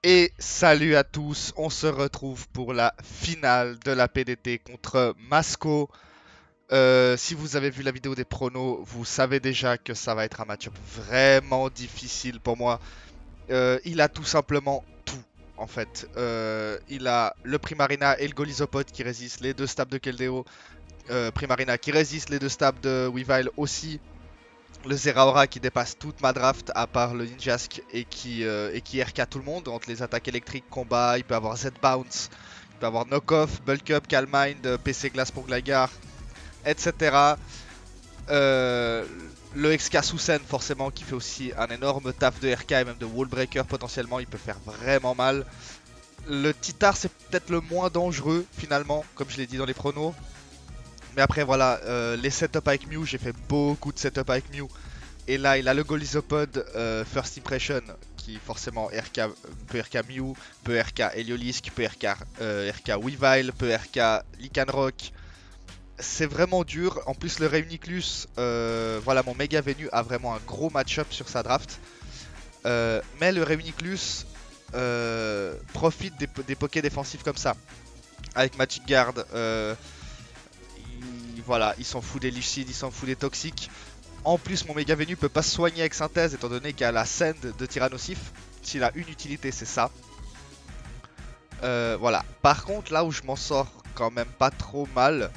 Et salut à tous, on se retrouve pour la finale de la PDT contre Masco. Si vous avez vu la vidéo des pronos, vous savez déjà que ça va être un match-up vraiment difficile pour moi. Il a tout simplement tout en fait. Il a le Primarina et le Golisopod qui résistent, les deux stabs de Keldeo. Primarina qui résiste, les deux stabs de Weavile aussi. Le Zeraora qui dépasse toute ma draft à part le Ninjask et qui RK tout le monde entre les attaques électriques, combat, il peut avoir Z-Bounce, il peut avoir Knock-Off, Bulk Up, Calm Mind, PC Glace pour Gligar, etc. Euh, le XK Susen forcément qui fait aussi un énorme taf de RK et même de Wallbreaker potentiellement, il peut faire vraiment mal. Le Titar c'est peut-être le moins dangereux finalement, comme je l'ai dit dans les pronos. Mais après voilà, les setups avec Mew, j'ai fait beaucoup de setups avec Mew. Et là, il a le Golisopod First Impression qui forcément peut RK Mew, peut RK Heliolisk, peut RK Weavile, peut RK Lycanroc. C'est vraiment dur. En plus, le Reuniclus, voilà, mon Mega Venu a vraiment un gros match-up sur sa draft. Mais le Reuniclus profite des pokés défensifs comme ça. Avec Magic Guard, voilà, il s'en fout des Lucides, il s'en fout des Toxiques. En plus, mon Mega Venu peut pas se soigner avec Synthèse étant donné qu'il y a la Send de Tyrannosif. S'il a une utilité, c'est ça. Voilà. Par contre, là où je m'en sors quand même pas trop mal,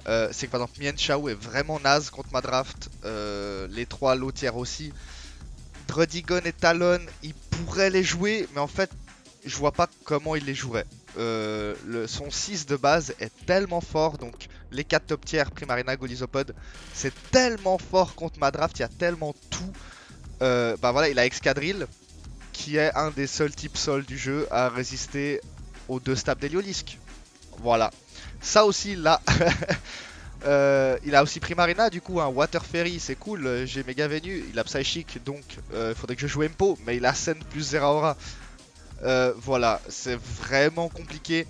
c'est que par exemple, Mian Chao est vraiment naze contre ma draft. Les trois lotières aussi. Druddigon et Talon, il pourrait les jouer, mais en fait, je vois pas comment il les jouerait. Son 6 de base est tellement fort, donc les 4 top tiers, Primarina, Golisopod, c'est tellement fort contre ma draft, il y a tellement tout. Bah voilà, il a Excadrill, qui est un des seuls types sol du jeu à résister aux deux stabs d'Heliolisk. Voilà. Ça aussi, là, il a aussi Primarina, du coup, un Water Fairy, c'est cool. J'ai Mega Venu, il a Psychic, donc il faudrait que je joue Empo, mais il a Send plus Zeraora. Voilà, c'est vraiment compliqué.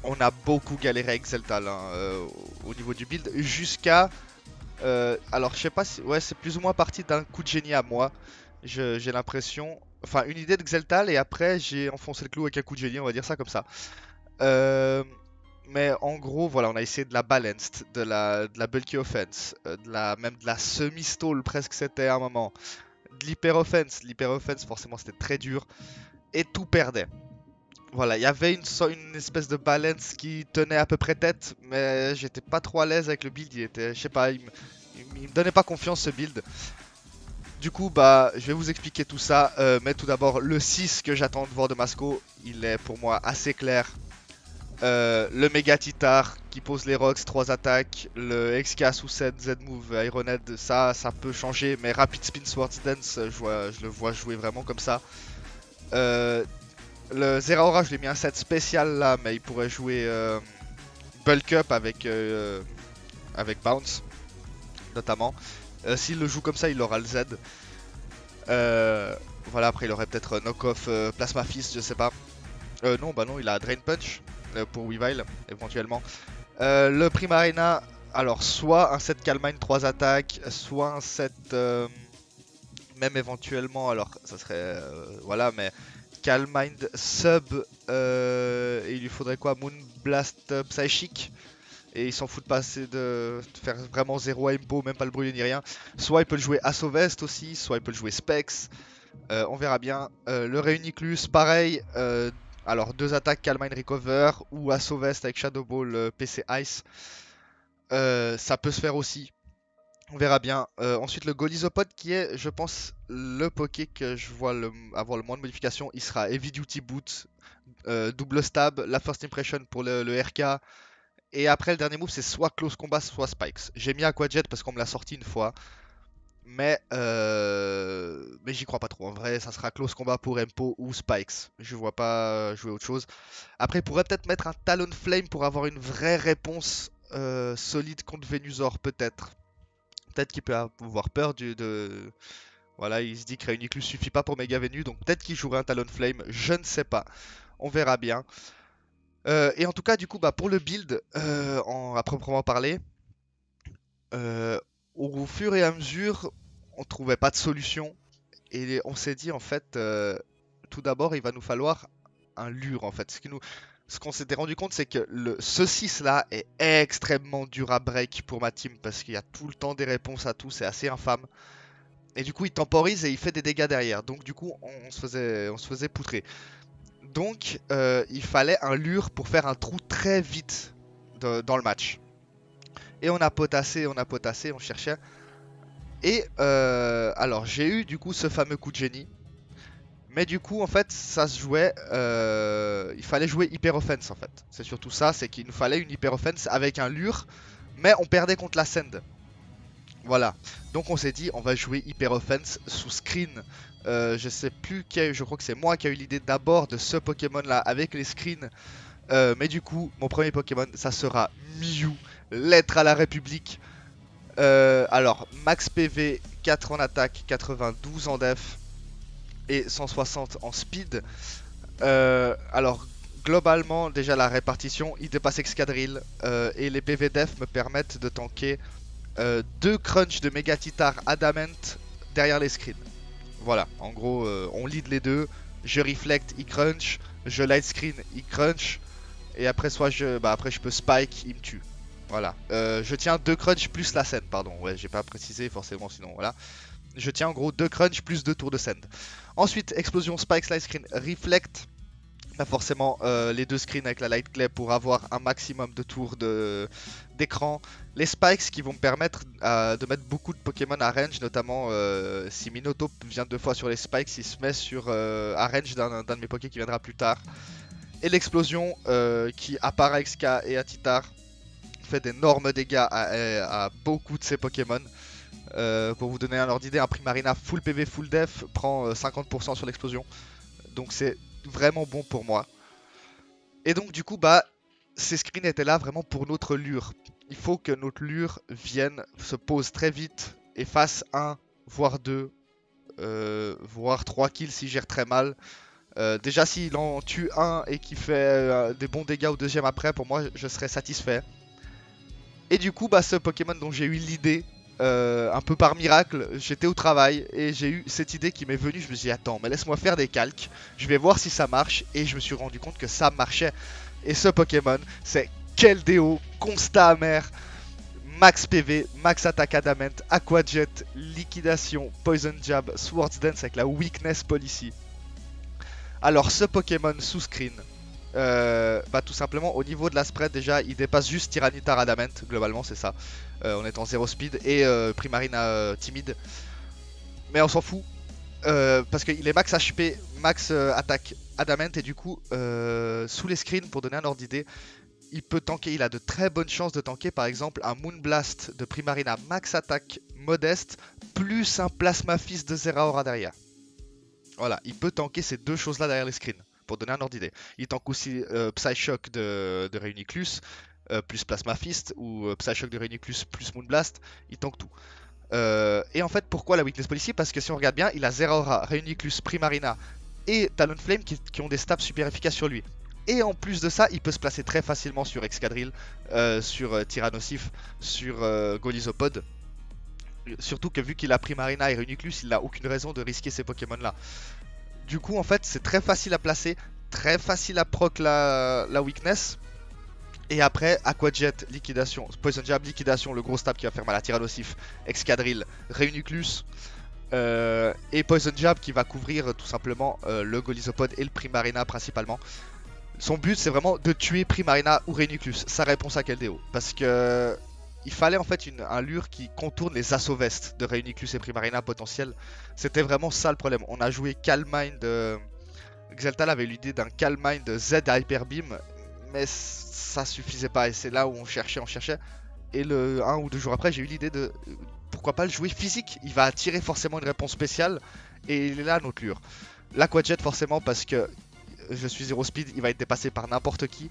On a beaucoup galéré avec Zeltal hein, au niveau du build jusqu'à. Alors, je sais pas si. Ouais, c'est plus ou moins parti d'un coup de génie à moi. J'ai l'impression. Enfin, une idée de Xeltal et après j'ai enfoncé le clou avec un coup de génie, on va dire ça comme ça. Euh, mais en gros, voilà, on a essayé de la balanced, de la bulky offense, même de la semi-stall presque c'était à un moment. De l'hyper offense. L'hyper offense, forcément, c'était très dur et tout perdait. Voilà, il y avait une espèce de balance qui tenait à peu près tête, mais j'étais pas trop à l'aise avec le build. Il était, je sais pas, il me donnait pas confiance ce build. Du coup, bah, je vais vous expliquer tout ça. Mais tout d'abord, le 6 que j'attends de voir de Masco, il est pour moi assez clair. Le Mega Titar qui pose les rocks, 3 attaques. Le XK sous 7 Z-Move Ironhead, ça peut changer. Mais Rapid Spin Swords Dance, je le vois jouer vraiment comme ça. Euh, le Zeraora, je l'ai mis un set spécial là, mais il pourrait jouer Bulk Up avec Bounce, notamment. S'il le joue comme ça, il aura le Z. Voilà, après il aurait peut-être Knock-Off Plasma Fist, je sais pas. Non, bah non, il a Drain Punch pour Weavile, éventuellement. Le Primarina, alors soit un set Calm Mind 3 attaques, soit un set même éventuellement, alors ça serait voilà, mais Calm Mind sub et il lui faudrait quoi, Moon Blast Psychic et il s'en fout de passer de faire vraiment 0 Impo, même pas le brûler ni rien. Soit il peut le jouer Assauvest aussi, soit il peut le jouer Specs. On verra bien. Le Reuniclus, pareil. Alors deux attaques Calm Mind Recover ou Assauvest avec Shadow Ball PC Ice. Ça peut se faire aussi. On verra bien. Ensuite, le Golisopod qui est, je pense, le Poké que je vois avoir le moins de modifications. Il sera Heavy Duty Boot, double stab, la First Impression pour le RK. Et après, le dernier move, c'est soit Close Combat, soit Spikes. J'ai mis Aquajet parce qu'on me l'a sorti une fois. Mais j'y crois pas trop. En vrai, ça sera Close Combat pour Empo ou Spikes. Je vois pas jouer autre chose. Après, il pourrait peut-être mettre un Talonflame pour avoir une vraie réponse solide contre Venusaur, peut-être. Peut-être qu'il peut avoir peur Voilà, il se dit que Reuniclus suffit pas pour Mega Venu, donc peut-être qu'il jouerait un Talonflame, je ne sais pas. On verra bien. Et en tout cas, du coup, bah, pour le build, à proprement parler, euh, au fur et à mesure, on trouvait pas de solution. Et on s'est dit, en fait, tout d'abord, il va nous falloir un lure en fait. Ce qu'on s'était rendu compte, c'est que ce 6 là est extrêmement dur à break pour ma team parce qu'il y a tout le temps des réponses à tout, c'est assez infâme. Et du coup, il temporise et il fait des dégâts derrière. Donc, du coup, on se faisait poutrer. Donc, il fallait un lure pour faire un trou très vite dans le match. Et on a potassé, on cherchait. Et alors, j'ai eu du coup ce fameux coup de génie. Mais du coup, en fait, ça se jouait. Il fallait jouer hyper offense en fait. C'est surtout ça, c'est qu'il nous fallait une hyper offense avec un lure. Mais on perdait contre la send. Voilà. Donc on s'est dit, on va jouer hyper offense sous screen. Je sais plus qui a eu, je crois que c'est moi qui a eu l'idée d'abord de ce Pokémon là avec les screens. Mais du coup, mon premier Pokémon, ça sera Mew, lettre à la République. Alors, max PV, 4 en attaque, 92 en def et 160 en speed. Alors, globalement, déjà la répartition, il dépasse Excadrill et les PV def me permettent de tanker 2 crunch de Megatitar Adamant derrière les screens. Voilà, en gros, on lead les deux. Je reflect, il crunch. Je light screen, il crunch. Et après, après je peux spike, il me tue. Voilà. Je tiens 2 crunch plus la send, pardon. Ouais, j'ai pas précisé forcément, sinon voilà. Je tiens en gros 2 crunch plus 2 tours de send. Ensuite, explosion, spike, light screen, reflect. Pas forcément les 2 screens avec la light clay pour avoir un maximum de tours d'écran. Les spikes qui vont me permettre de mettre beaucoup de Pokémon à range, notamment si Minotaur vient 2 fois sur les spikes, il se met à range d'un de mes Poké qui viendra plus tard. Et l'explosion qui, à part à XK et à Titar, fait d'énormes dégâts à beaucoup de ces Pokémon. Pour vous donner un ordre d'idée, un Primarina full PV full def prend 50% sur l'explosion. Donc c'est vraiment bon pour moi. Et donc du coup, bah, ces screens étaient là vraiment pour notre lure. Il faut que notre lure vienne, se pose très vite et fasse 1, voire 2, voire 3 kills s'il gère très mal. Déjà s'il en tue un et qu'il fait des bons dégâts au deuxième après, pour moi je serais satisfait. Et du coup, bah, ce Pokémon dont j'ai eu l'idée, un peu par miracle, j'étais au travail et j'ai eu cette idée qui m'est venue. Je me suis dit, attends, mais laisse-moi faire des calques, je vais voir si ça marche. Et je me suis rendu compte que ça marchait. Et ce Pokémon, c'est Keldeo, constat amer, max PV, max attaque adamant, aqua jet, liquidation, poison jab, swords dance avec la weakness policy. Alors ce Pokémon sous screen, bah tout simplement au niveau de la spread déjà il dépasse juste Tyranitar Adamant, globalement c'est ça. On est en 0 speed et Primarina timide. Mais on s'en fout parce qu'il est max HP, max attaque Adamant et du coup sous les screens, pour donner un ordre d'idée, il peut tanker, il a de très bonnes chances de tanker par exemple un Moonblast de Primarina max attaque modeste plus un Plasma Fist de Zeraora derrière. Voilà, il peut tanker ces deux choses là derrière les screens. Pour donner un ordre d'idée. Il tank aussi Psyshock de Reuniclus plus Plasma Fist ou Psyshock de Reuniclus plus Moonblast. Il tank tout. Et en fait, pourquoi la Weakness Policy? Parce que si on regarde bien, il a Zeraora, Reuniclus, Primarina et Talonflame qui ont des stabs super efficaces sur lui. Et en plus de ça, il peut se placer très facilement sur Excadrill, sur Tyrannosif, sur Golisopod. Surtout que vu qu'il a Primarina et Reuniclus, il n'a aucune raison de risquer ces Pokémon là. Du coup, en fait, c'est très facile à placer, très facile à proc la weakness. Et après, Aqua Jet, liquidation, Poison Jab, liquidation, le gros stab qui va faire mal à Tyrannosif, Excadrill, Reuniclus. Et Poison Jab qui va couvrir tout simplement le Golisopod et le Primarina principalement. Son but, c'est vraiment de tuer Primarina ou Reuniclus. Sa réponse à Keldeo. Parce que il fallait en fait un lure qui contourne les assauts vestes de Reuniclus et Primarina potentiels. C'était vraiment ça le problème. On a joué Calm Mind. Xeltal avait l'idée d'un Calm Mind Z Hyper Beam, mais ça suffisait pas. Et c'est là où on cherchait. Et un ou deux jours après, j'ai eu l'idée de pourquoi pas le jouer physique. Il va attirer forcément une réponse spéciale. Et il est là notre lure. L'Aquajet forcément parce que je suis 0 speed, il va être dépassé par n'importe qui.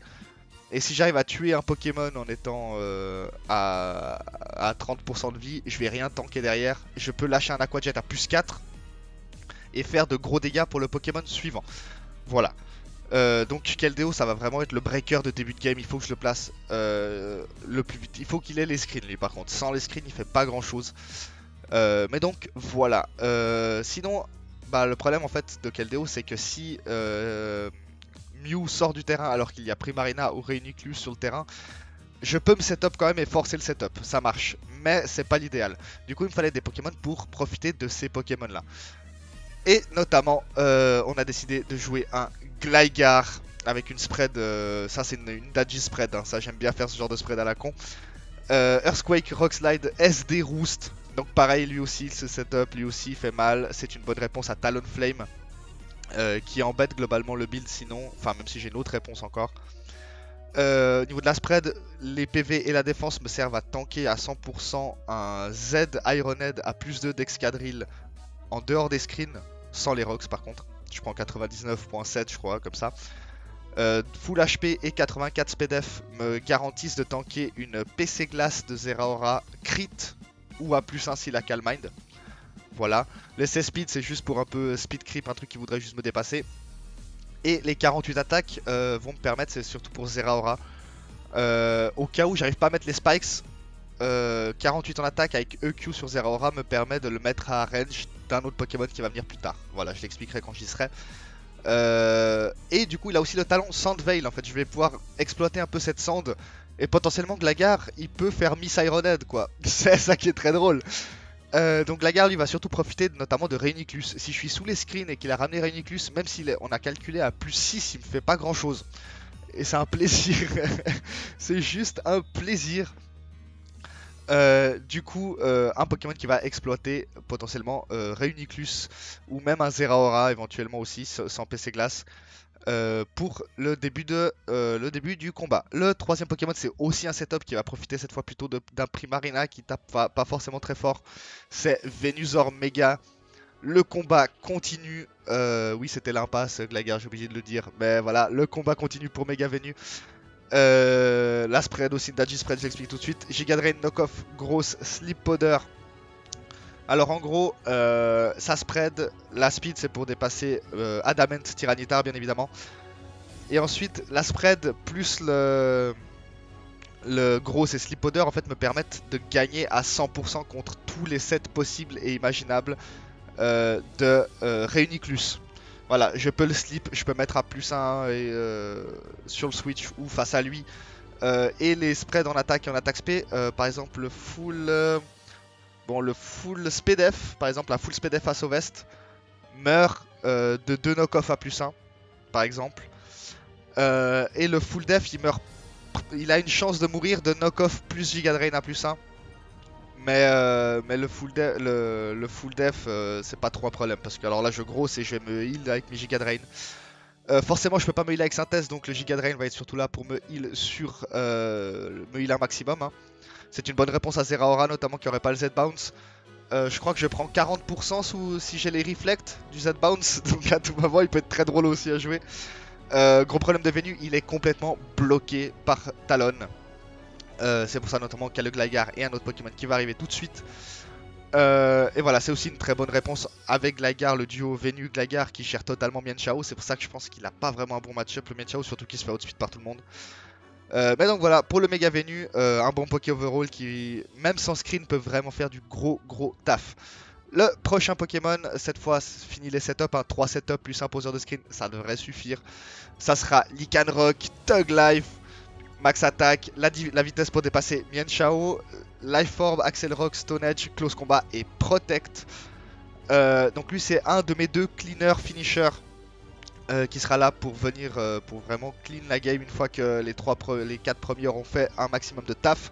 Et si j'arrive à tuer un Pokémon en étant à 30% de vie, je vais rien tanker derrière. Je peux lâcher un Aquajet à plus 4 et faire de gros dégâts pour le Pokémon suivant. Voilà. Donc Keldeo, ça va vraiment être le breaker de début de game. Il faut que je le place le plus vite. Il faut qu'il ait les screens lui par contre. Sans les screens, il fait pas grand chose. Mais donc voilà. Sinon, Bah le problème en fait de Keldeo c'est que si Mew sort du terrain alors qu'il y a Primarina ou Reuniclus sur le terrain, je peux me setup quand même et forcer le setup, ça marche, mais c'est pas l'idéal. Du coup il me fallait des Pokémon pour profiter de ces Pokémon là. Et notamment on a décidé de jouer un Gligar avec une spread, ça c'est une Dagi spread, hein. Ça j'aime bien faire ce genre de spread à la con. Earthquake, Rockslide, SD Roost. Donc pareil, lui aussi, ce setup, lui aussi fait mal. C'est une bonne réponse à Talonflame, qui embête globalement le build sinon. Enfin, même si j'ai une autre réponse encore. Au niveau de la spread, les PV et la défense me servent à tanker à 100% un Z Ironhead à plus 2 d'Excadrill en dehors des screens, sans les rocks par contre. Je prends 99.7 je crois, comme ça. Full HP et 84 SPDF me garantissent de tanker une PC glace de Zeraora crit ou à plus 1 si la Calm Mind. Voilà. L'essai speed c'est juste pour un peu speed creep, un truc qui voudrait juste me dépasser. Et les 48 attaques vont me permettre, c'est surtout pour Zeraora. Au cas où j'arrive pas à mettre les spikes, 48 en attaque avec EQ sur Zeraora me permet de le mettre à range d'un autre Pokémon qui va venir plus tard. Voilà, je l'expliquerai quand j'y serai. Et du coup il a aussi le talent Sandveil, en fait je vais pouvoir exploiter un peu cette sand. Et potentiellement Gligar il peut faire Miss Ironhead quoi. C'est ça qui est très drôle. Donc Gligar lui va surtout profiter notamment de Reuniclus. Si je suis sous les screens et qu'il a ramené Reuniclus, même si on a calculé à plus 6, il me fait pas grand chose. Et c'est un plaisir. C'est juste un plaisir. Du coup, un Pokémon qui va exploiter potentiellement Reuniclus ou même un Zeraora éventuellement aussi sans PC glace pour le début du combat. Le troisième Pokémon c'est aussi un setup qui va profiter cette fois plutôt d'un Primarina qui tape pas forcément très fort. C'est Venusaur Mega. Le combat continue. Oui c'était l'impasse Gligar, j'ai oublié de le dire. Mais voilà, le combat continue pour Mega Venu. La spread aussi, Dagi spread, je l'explique tout de suite. Giga Drain, Knockoff, grosse, Sleep Powder. Alors en gros, ça spread, la speed c'est pour dépasser Adamant, Tyranitar bien évidemment. Et ensuite, la spread plus le gros et Sleep Powder en fait me permettent de gagner à 100% contre tous les sets possibles et imaginables de Reuniclus. Voilà, je peux le slip, je peux mettre à plus 1 et, sur le switch ou face à lui. Et les spreads en attaque et en attaque spé, par exemple le full SPDF, par exemple la full SPDF face au vest, meurt de 2 knock-off à plus 1, par exemple. Et le full def, il a une chance de mourir de knock-off plus Giga Drain à plus 1. Mais le full def, c'est pas trop un problème parce que alors là je grosse et je vais me heal avec mes Giga Drain. Forcément je peux pas me heal avec synthèse donc le Giga Drain va être surtout là pour me heal sur me heal un maximum. Hein. C'est une bonne réponse à Zeraora notamment qui aurait pas le Z-Bounce. Je crois que je prends 40% si j'ai les Reflect du Z-Bounce, donc à tout moment il peut être très drôle aussi à jouer. Gros problème de Venu, il est complètement bloqué par Talon. C'est pour ça notamment qu'il y a le Gligar et un autre Pokémon qui va arriver tout de suite. Et voilà, c'est aussi une très bonne réponse avec Gligar, le duo Venu-Gligar qui gère totalement Mienshao. C'est pour ça que je pense qu'il a pas vraiment un bon match-up le Mienshao, surtout qu'il se fait outspeed par tout le monde. Mais donc voilà, pour le Mega Venu, un bon Poké Overall qui, même sans screen, peut vraiment faire du gros taf. Le prochain Pokémon, cette fois, fini les setups, hein, 3 setups plus un poseur de screen, ça devrait suffire. Ça sera Lycanroc, Tug Life, Max Attack, la vitesse pour dépasser Mienshao, Life Orb, Axel Rock, Stone Edge, Close Combat et Protect. Donc lui c'est un de mes deux cleaner finishers qui sera là pour venir pour vraiment clean la game une fois que les 4 premiers auront fait un maximum de taf.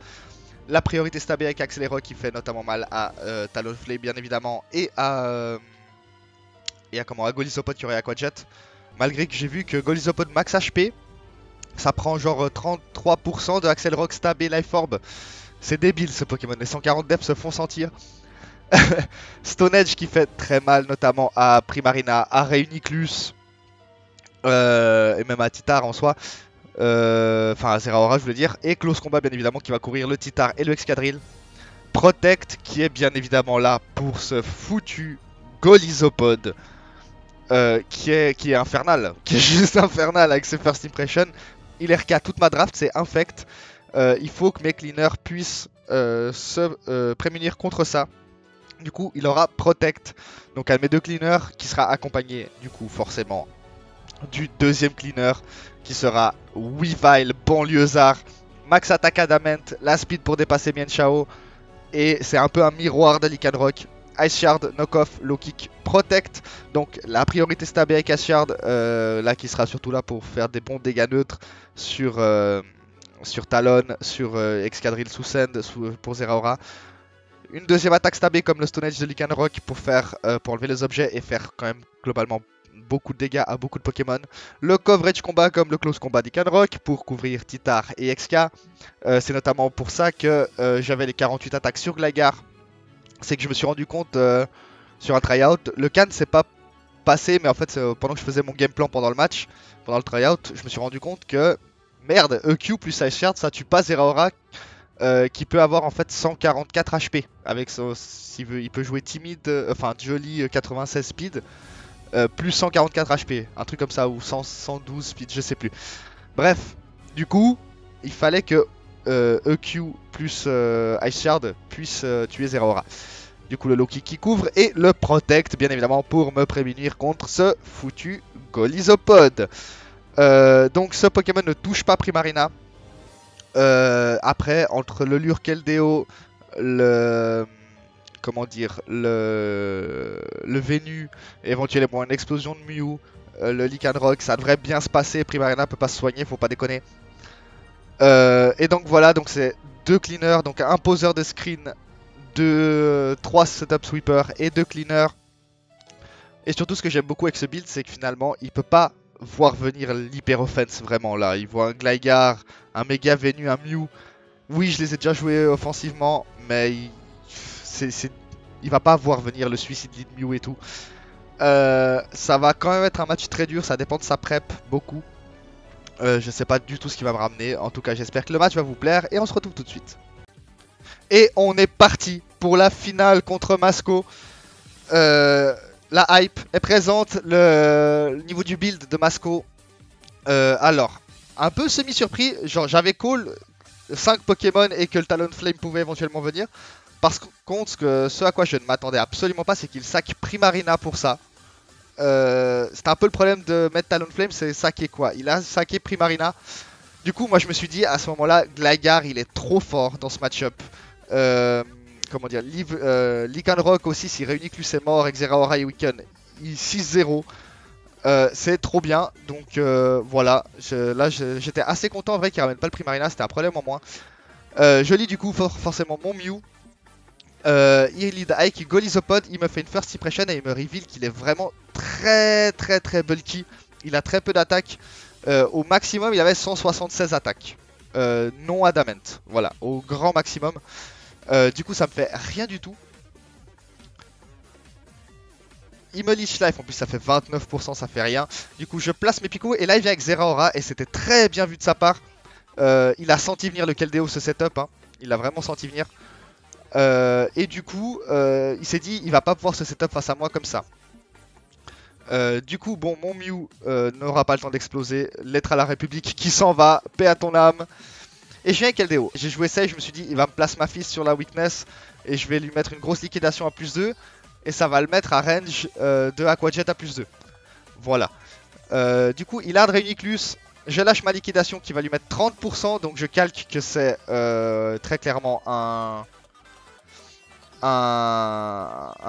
La priorité stabée avec Axel Rock qui fait notamment mal à Talonflame bien évidemment et à Golisopod qui aurait Aquajet. Malgré que j'ai vu que Golisopod max HP, ça prend genre 33% de Axel Rock stab et Life Orb. C'est débile ce Pokémon, les 140 depths se font sentir. Stone Edge qui fait très mal notamment à Primarina, à Reuniclus et même à Titar en soi. Enfin à Zeraora je voulais dire. Et Close Combat bien évidemment qui va courir le Titar et le Excadrill. Protect qui est bien évidemment là pour ce foutu Golisopod. Qui est infernal, qui est juste infernal avec ses first impressions. Il est RK toute ma draft, c'est infect. Il faut que mes cleaners puissent se prémunir contre ça. Du coup, il aura Protect. Donc un de mes deux cleaners qui sera accompagné, du coup, forcément, du deuxième cleaner qui sera Weavile, banlieusard, max attaque adamant, la speed pour dépasser Mian Chao. Et c'est un peu un miroir de Lycanroc. Ice Shard, Knockoff, Low Kick, Protect. Donc la priorité stabée avec Ice Shard, là qui sera surtout là pour faire des bons dégâts neutres sur Talon, sur Excadrill sous Send, pour Zeraora. Une deuxième attaque stabée comme le Stone Edge de Lycanroc pour enlever les objets et faire quand même globalement beaucoup de dégâts à beaucoup de Pokémon. Le coverage combat comme le close combat d'Lycanroc pour couvrir Titar et XK. C'est notamment pour ça que j'avais les 48 attaques sur Gligar. C'est que je me suis rendu compte sur un tryout, le can s'est pas passé, mais en fait pendant que je faisais mon game plan pendant le match, pendant le tryout, je me suis rendu compte que merde, EQ plus Ice Shard, ça tue pas Zeraora qui peut avoir en fait 144 HP avec s'il veut, il peut jouer timide, enfin joli 96 speed plus 144 HP, un truc comme ça ou 112 speed, je sais plus. Bref, du coup, il fallait que EQ plus Ice Shard puisse tuer Zeraora. Du coup, le low kick qui couvre et le protect, bien évidemment, pour me prémunir contre ce foutu Golisopod. Donc, ce Pokémon ne touche pas Primarina. Après, entre le Lure Keldeo, le. Comment dire, le Venu, éventuellement une explosion de Mew, le Lycanroc, ça devrait bien se passer. Primarina peut pas se soigner, faut pas déconner. Et donc voilà, donc c'est deux cleaners, donc un poseur de screen, 3 setup sweepers et 2 cleaners. Et surtout, ce que j'aime beaucoup avec ce build, c'est que finalement, il peut pas voir venir l'hyper offense vraiment là. Il voit un Gligar, un Mega Venu, un Mew. Oui, je les ai déjà joués offensivement, mais il va pas voir venir le suicide lead Mew et tout. Ça va quand même être un match très dur, ça dépend de sa prep beaucoup. Je sais pas du tout ce qui va me ramener. En tout cas, j'espère que le match va vous plaire et on se retrouve tout de suite. Et on est parti pour la finale contre Masco. La hype est présente, le niveau du build de Masco. Alors, un peu semi-surpris, genre j'avais call 5 Pokémon et que le Talonflame pouvait éventuellement venir. Par contre, ce à quoi je ne m'attendais absolument pas, c'est qu'il sac Primarina pour ça. C'était un peu le problème de mettre Talonflame, c'est saquer quoi. Il a saqué Primarina. Du coup, moi je me suis dit à ce moment-là, Gligar il est trop fort dans ce match-up. Comment dire, Lycanroc aussi, s'il réunit que lui c'est mort, Xeraora et Weaken, il 6-0. C'est trop bien, donc voilà, là j'étais assez content en vrai qu'il ramène pas le Primarina, c'était un problème en moins. Je lis du coup forcément mon Mew. Il lead Ike, Golisopod, il me fait une first impression et il me reveal qu'il est vraiment très bulky. Il a très peu d'attaques. Au maximum, il avait 176 attaques. Non adamant, voilà, au grand maximum. Du coup, ça me fait rien du tout. Il me leash life, en plus ça fait 29%, ça fait rien. Du coup, je place mes picots et là il vient avec Zeraora et c'était très bien vu de sa part. Il a senti venir le Keldeo ce setup, hein. Il a vraiment senti venir. Et du coup, il s'est dit, il va pas pouvoir se setup face à moi comme ça. Du coup, bon, mon Mew n'aura pas le temps d'exploser. Lettre à la République qui s'en va, paix à ton âme. Et je viens avec Keldeo. J'ai joué ça et je me suis dit, il va me placer ma fils sur la weakness et je vais lui mettre une grosse liquidation à plus 2. Et ça va le mettre à range de Aquajet à plus 2. Voilà. Du coup, il a un Reuniclus. Je lâche ma liquidation qui va lui mettre 30%. Donc je calque que c'est très clairement un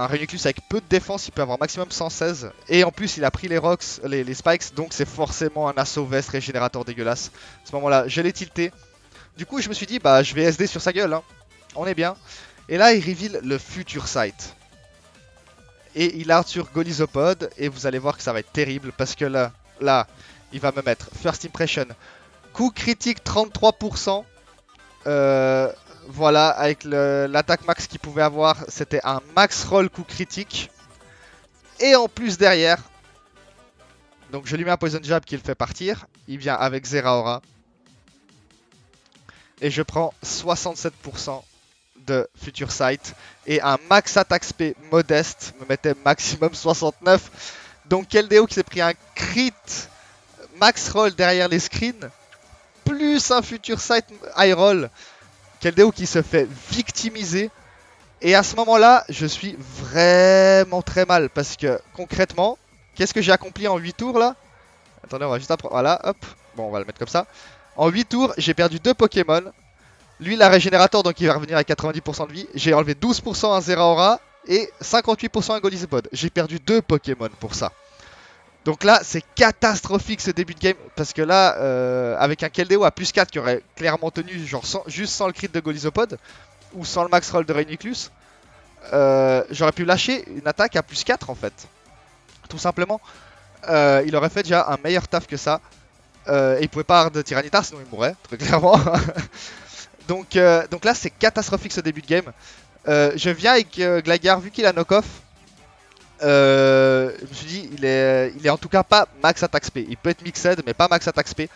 Reuniclus avec peu de défense. Il peut avoir maximum 116. Et en plus, il a pris les rocks, les spikes. Donc c'est forcément un assaut vest régénérateur dégueulasse. À ce moment-là, je l'ai tilté. Du coup, je me suis dit, bah je vais SD sur sa gueule. Hein. On est bien. Et là, il reveal le Future Sight. Et il a sur Golisopod et vous allez voir que ça va être terrible parce que là, il va me mettre First Impression, coup critique 33%. Voilà, avec l'attaque max qu'il pouvait avoir, c'était un max roll coup critique. Et en plus derrière, donc je lui mets un Poison Jab qui le fait partir. Il vient avec Zeraora. Et je prends 67% de Future Sight et un max attack SP modeste me mettait maximum 69. Donc Keldeo qui s'est pris un crit max roll derrière les screens plus un Future Sight high roll. Keldeo qui se fait victimiser Et à ce moment-là, je suis vraiment très mal. Parce que concrètement, qu'est-ce que j'ai accompli en 8 tours là? Attendez, on va juste apprendre. Voilà, hop. Bon, on va le mettre comme ça. En 8 tours, j'ai perdu 2 Pokémon. Lui, il a régénérateur, donc il va revenir à 90% de vie. J'ai enlevé 12% à Zeraora et 58% à Golisopod. J'ai perdu 2 Pokémon pour ça. Donc là, c'est catastrophique ce début de game. Parce que là, avec un Keldeo à plus 4 qui aurait clairement tenu, genre juste sans le crit de Golisopod, ou sans le max roll de Rainiclus, j'aurais pu lâcher une attaque à plus 4 en fait. Tout simplement. Il aurait fait déjà un meilleur taf que ça. Et il pouvait pas avoir de Tyranitar, sinon il mourrait, très clairement. donc là, c'est catastrophique ce début de game. Je viens avec Gligar, vu qu'il a knock-off. Je me suis dit, il est en tout cas pas max attack SP. Il peut être mixed, mais pas max attack SP.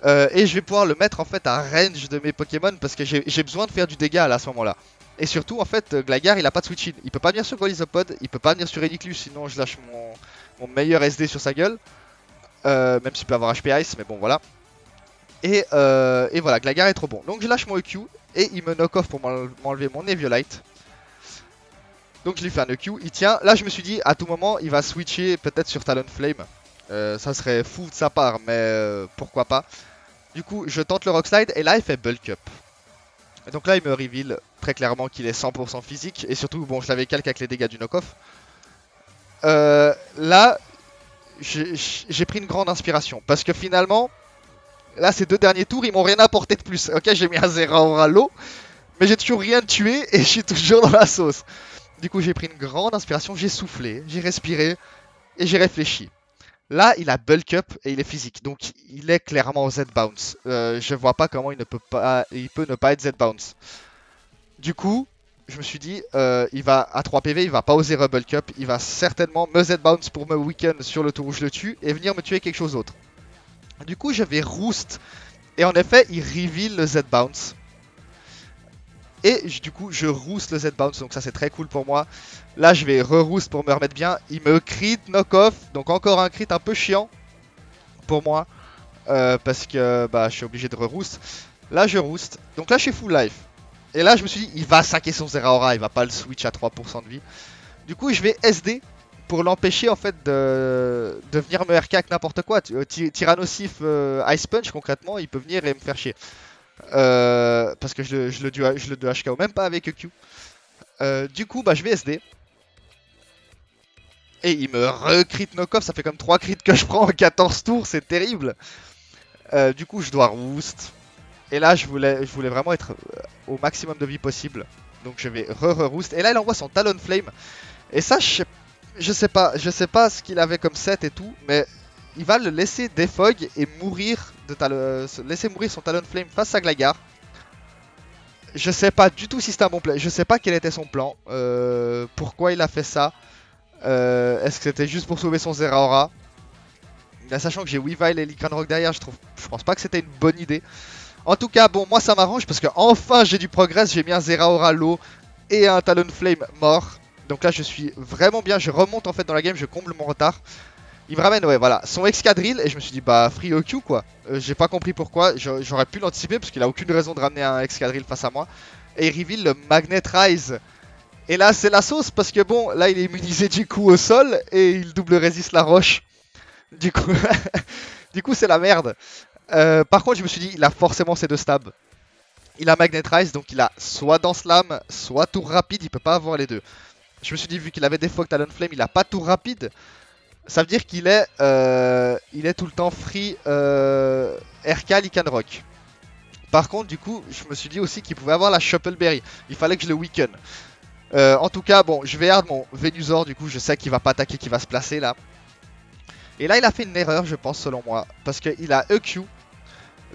Et je vais pouvoir le mettre en fait à range de mes Pokémon parce que j'ai besoin de faire du dégât là, à ce moment-là. Et surtout, en fait, Gligar il a pas de switch in. Il peut pas venir sur Golisopod, il peut pas venir sur Rainiclus, sinon je lâche mon meilleur SD sur sa gueule. Même s'il peut avoir HP Ice, mais bon voilà. Et voilà, Gligar est trop bon. Donc je lâche mon EQ et il me knock off pour m'enlever mon Eviolite. Donc je lui fais un EQ, il tient. Là je me suis dit, à tout moment, il va switcher peut-être sur Talonflame. Ça serait fou de sa part, mais pourquoi pas. Du coup, je tente le Rock Slide et là il fait Bulk Up. Et donc là il me reveal très clairement qu'il est 100% physique. Et surtout, bon, je l'avais calque avec les dégâts du knock-off. Là, j'ai pris une grande inspiration. Parce que finalement, là ces 2 derniers tours, ils m'ont rien apporté de plus. Ok, j'ai mis un Zeraora low, mais j'ai toujours rien tué et je suis toujours dans la sauce. Du coup, j'ai pris une grande inspiration, j'ai soufflé, j'ai respiré et j'ai réfléchi. Là, il a bulk up et il est physique, donc il est clairement au Z-bounce. Je vois pas comment il peut ne pas être Z-bounce. Du coup, je me suis dit, il va à 3 PV, il va pas oser rebulk up, il va certainement me Z-bounce pour me weaken sur le tour où je le tue et venir me tuer quelque chose d'autre. Du coup, je vais roost et en effet, il reveal le Z-bounce. Et du coup, je roost le Z-bounce, donc ça c'est très cool pour moi. Là, je vais re-roost pour me remettre bien. Il me crit knock-off, donc encore un crit un peu chiant pour moi. Parce que bah, je suis obligé de re-roost. Là, je roost. Donc là, je suis full life. Et là, je me suis dit, il va saquer son Zeraora, il va pas le switch à 3% de vie. Du coup, je vais SD pour l'empêcher en fait de venir me RK avec n'importe quoi. Tyrannosif Ice Punch, concrètement, il peut venir et me faire chier. Parce que je le 2HKO même pas avec EQ. Du coup, bah, je vais SD. Et il me recrit knock-off, ça fait comme 3 crits que je prends en 14 tours, c'est terrible. Du coup, je dois roost. Et là, je voulais vraiment être au maximum de vie possible. Donc je vais re-roost. Et là, il envoie son Talonflame. Et ça, je sais pas ce qu'il avait comme set et tout, mais il va le laisser defog et mourir laisser mourir son Talonflame face à Gligar. Je sais pas du tout si c'était un bon play, je sais pas quel était son plan, pourquoi il a fait ça. Est-ce que c'était juste pour sauver son Zeraora? Sachant que j'ai Weavile et Lycanroc derrière, je pense pas que c'était une bonne idée. En tout cas, bon, moi ça m'arrange parce que enfin j'ai du progress, j'ai mis un Zeraora low et un Talonflame mort. Donc là je suis vraiment bien, je remonte en fait dans la game, je comble mon retard. Il me ramène, ouais, voilà, son Excadrill et je me suis dit, bah, free OQ quoi. J'ai pas compris pourquoi, j'aurais pu l'anticiper parce qu'il a aucune raison de ramener un Excadrill face à moi. Et il reveal le Magnet Rise. Et là, c'est la sauce parce que bon, là, il est immunisé du coup au sol et il double résiste la roche. Du coup, du coup, c'est la merde. Par contre, je me suis dit, il a forcément ses 2 stabs. Il a Magnet Rise, donc il a soit Danse Lame, soit Tour Rapide, il peut pas avoir les deux. Je me suis dit, vu qu'il avait des Fog Talonflame, il a pas Tour Rapide. Ça veut dire qu'il est, tout le temps free RK Lycanroc. Par contre, du coup, je me suis dit aussi qu'il pouvait avoir la Shuffleberry. Il fallait que je le weaken. En tout cas, bon, je vais hard mon Venusaur, du coup, je sais qu'il va pas attaquer, qu'il va se placer là. Et là, il a fait une erreur, je pense, selon moi. Parce qu'il a EQ.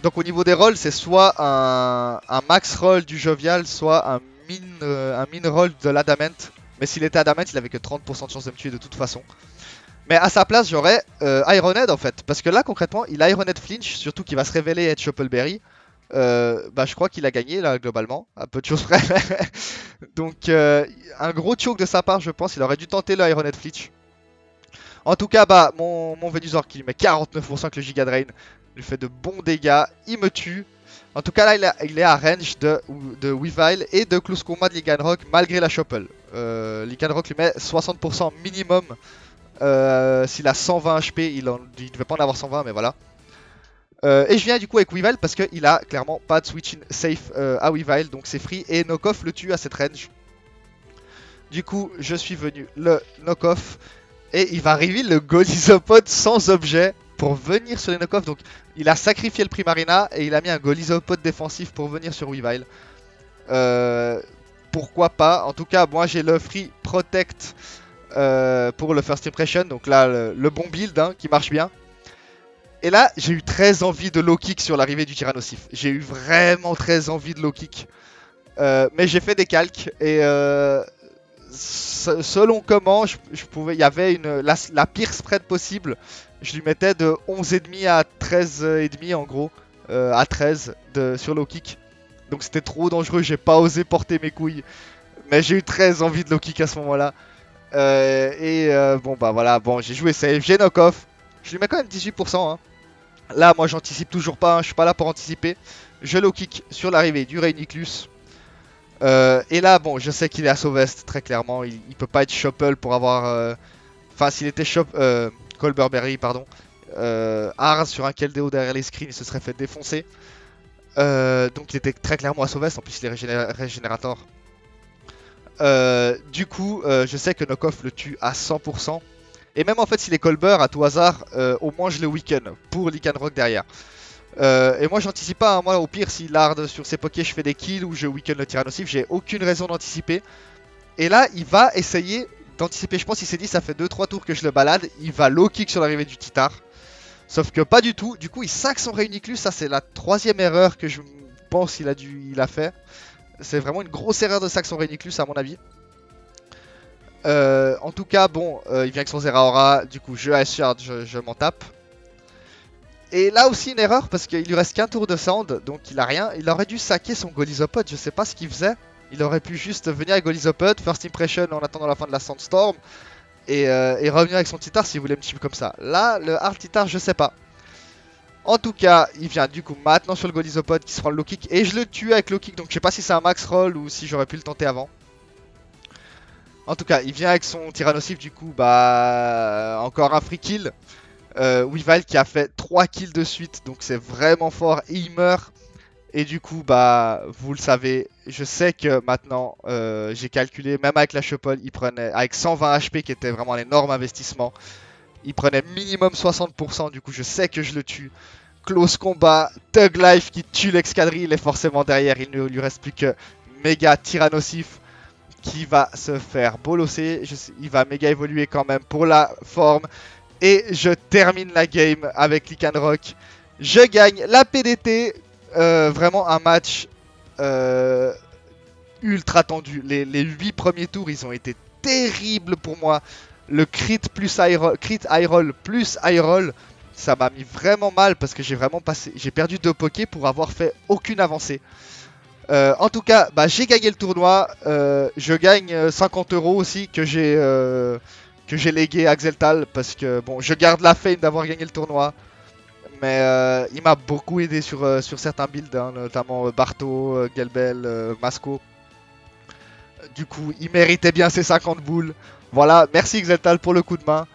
Donc, au niveau des rolls, c'est soit un max roll du Jovial, soit un min roll de l'Adamant. Mais s'il était Adamant, il avait que 30% de chance de me tuer de toute façon. Mais à sa place, j'aurais Ironhead en fait. Parce que là, concrètement, il a Ironhead flinch, surtout qu'il va se révéler être Shuffleberry. Bah, je crois qu'il a gagné là, globalement, à peu de choses près. Donc, un gros choke de sa part, je pense. Il aurait dû tenter le Ironhead flinch. En tout cas, bah, mon Venusaur qui met 49% avec le Giga Drain lui fait de bons dégâts. Il me tue. En tout cas, là, il est à range de Weavile et de Close Combat de Lycanroc malgré la Shuffle. Lycanroc lui met 60% minimum. S'il a 120 HP, il ne devait pas en avoir 120, mais voilà. Et je viens du coup avec Weavile parce qu'il a clairement pas de switch in safe à Weavile, donc c'est free. Et Knockoff le tue à cette range. Du coup, je suis venu le Knockoff. Et il va reveal le Golisopod sans objet pour venir sur les knock-off. Donc il a sacrifié le Primarina et il a mis un Golisopod défensif pour venir sur Weavile. Pourquoi pas? En tout cas, moi j'ai le Free Protect pour le First Impression. Donc là, le bon build hein, qui marche bien. Et là, j'ai eu très envie de low kick sur l'arrivée du Tyrannosif. J'ai eu vraiment très envie de low kick. Mais j'ai fait des calques et selon comment je pouvais, il y avait la pire spread possible. Je lui mettais de 11,5 à 13,5 en gros, à 13 sur low kick. Donc c'était trop dangereux, j'ai pas osé porter mes couilles. Mais j'ai eu très envie de low kick à ce moment-là. Bon bah voilà, bon j'ai joué safe, j'ai knock off. Je lui mets quand même 18%. Hein. Là moi j'anticipe toujours pas, hein, je suis pas là pour anticiper. Je low kick sur l'arrivée du Rainiclus. Et là, bon, je sais qu'il est à Sauvest, très clairement. Il peut pas être Shuffle pour avoir. Enfin, s'il était Colberberry, pardon. Ars sur un Keldeo derrière les screens, il se serait fait défoncer. Donc, il était très clairement à Sauvest. En plus, il est régénérateur. Du coup, je sais que Knockoff le tue à 100%. Et même en fait, s'il est Colber à tout hasard, au moins je le weaken pour Lycanroc derrière. Et moi j'anticipe pas, hein. Moi au pire s'il hard sur ses pokés je fais des kills ou je weaken le Tyrannosif, j'ai aucune raison d'anticiper. Et là il va essayer d'anticiper, je pense qu'il s'est dit ça fait 2-3 tours que je le balade, il va low kick sur l'arrivée du Titar. Sauf que pas du tout, du coup il sac son Rainiclus, ça c'est la troisième erreur que je pense qu'il a fait. C'est vraiment une grosse erreur de sac son Rainiclus à mon avis. En tout cas bon, il vient avec son Zeraora, du coup je Shard, je m'en tape. Et là aussi une erreur parce qu'il lui reste qu'un tour de sand, donc il a rien. Il aurait dû saquer son Golisopod, je sais pas ce qu'il faisait. Il aurait pu juste venir avec Golisopod, First Impression en attendant la fin de la Sandstorm, et revenir avec son Titar s'il voulait me chip comme ça. Là, le hard Titar, je sais pas. En tout cas, il vient du coup maintenant sur le Golisopod qui se prend le low kick, et je le tue avec low kick, donc je sais pas si c'est un max roll ou si j'aurais pu le tenter avant. En tout cas, il vient avec son Tyrannosif, du coup, bah encore un free kill. Weavile qui a fait 3 kills de suite, donc c'est vraiment fort et il meurt. Et du coup, bah, vous le savez, je sais que maintenant, j'ai calculé, même avec la Shuffle, il prenait, avec 120 HP qui était vraiment un énorme investissement, il prenait minimum 60%, du coup je sais que je le tue. Close combat, Thug Life qui tue l'escadrille et forcément derrière, il ne lui reste plus que Méga Tyrannosif qui va se faire bolosser. Il va méga évoluer quand même pour la forme. Et je termine la game avec Lycanroc. Je gagne la PDT. Vraiment un match ultra tendu. Les 8 premiers tours, ils ont été terribles pour moi. Le crit high roll plus high roll, ça m'a mis vraiment mal parce que j'ai perdu 2 pokés pour avoir fait aucune avancée. En tout cas, bah, j'ai gagné le tournoi. Je gagne 50 € aussi que j'ai légué à Xeltal parce que bon, je garde la fame d'avoir gagné le tournoi. Mais il m'a beaucoup aidé sur certains builds, hein, notamment Barto, Gelbel, Masco. Du coup, il méritait bien ses 50 boules. Voilà, merci Xeltal pour le coup de main.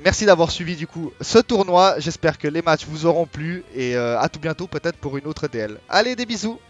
Merci d'avoir suivi du coup ce tournoi. J'espère que les matchs vous auront plu et à tout bientôt peut-être pour une autre DL. Allez, des bisous!